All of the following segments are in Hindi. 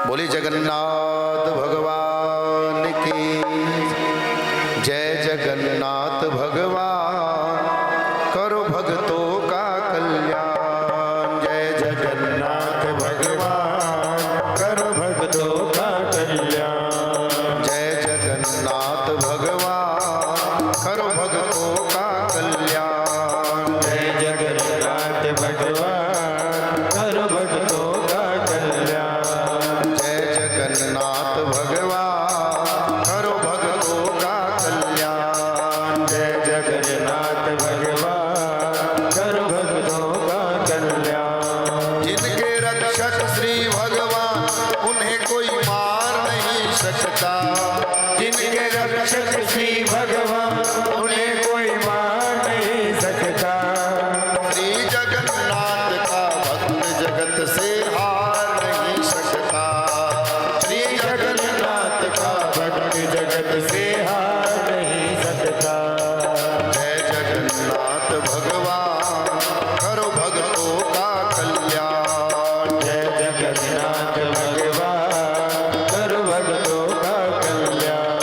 बोली जगन्नाथ भगवान की जय। जगन्नाथ भगवान करो भक्तों का कल्याण। जय जगन्नाथ भगवान करो भक्तों का कल्याण। जय जगन्नाथ भगवान करो भक्तों का कल्याण। जय जगन्नाथ भगवान करो भक्तों का कल्याण। जय जगन्नाथ भगवान करो भक्तों का कल्याण। जय जगन्नाथ भगवान करो भक्तों का कल्याण। जिनके रक्षक श्री भगवान उन्हें कोई मार नहीं सकता। जिनके रक्षक श्री भगवान उन्हें कोई मार नहीं सकता। श्री जगन्नाथ का भक्त जगत से हार नहीं सकता। श्री जगन्नाथ का भक्त जगत से हार नहीं सकता। जय जगन्नाथ भगवान करो भक्तों का कल्याण। जय जगन्नाथ भगवान करो भक्तों का कल्याण।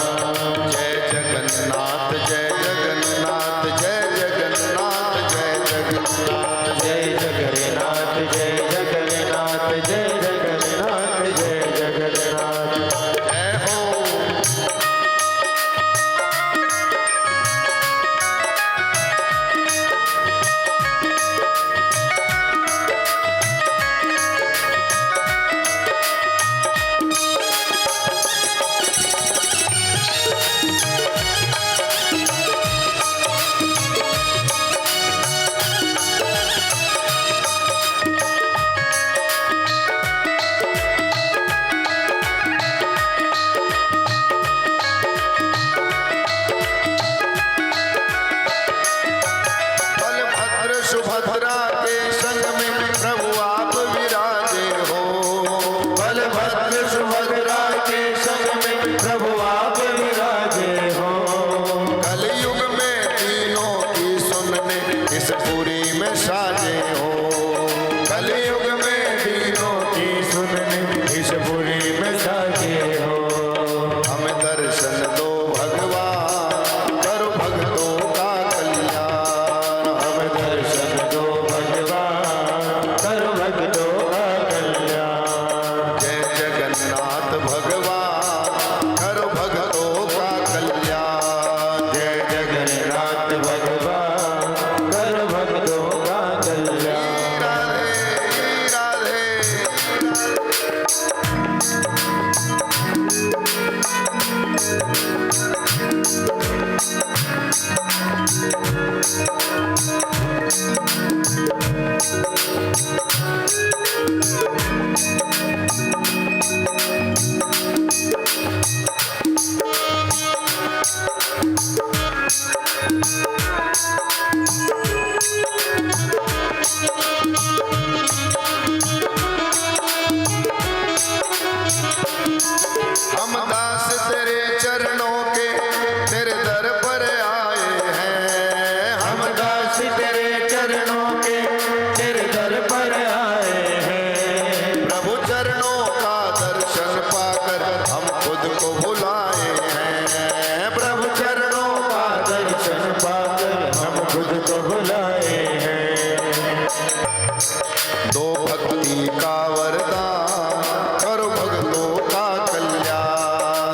जय जगन्नाथ जय जगन्नाथ जय जगन्नाथ जय जगन्नाथ। जय जगन्नाथ जय जगन्नाथ जय जगन्नाथ जय जगन्नाथ। जय हो। बलभद्र सुभद्रा के संग में प्रभु आप विराजे हो। बलभद्र सुभद्रा के संग में प्रभु आप विराजे हो। कलयुग में तीनों की सुनने इस पुरी में साजे हो। कलयुग में तीनों की सुनने इस पुरी में साजे हो। हमें दर्शन दो भगवान करो भक्तों का कल्याण। हमें दर्शन दो भगवान करो भक्तों का कल्याण। जय जगन्नाथ भगवान करो भक्तों का कल्याण। जय जगन्नाथ भगवान करो भक्तों का कल्याण। राधे राधे। हम दास तेरे चरणों के तेरे दर पर आए हैं। हम दास तेरे चरणों के तेरे दर पर आए हैं। प्रभु चरणों का दर्शन पाकर हम खुद को भुलाए हैं। प्रभु चरणों का दर्शन पाकर हम खुद को भुलाए हैं। दो भक्ति का वरदान करो भक्तों का कल्याण।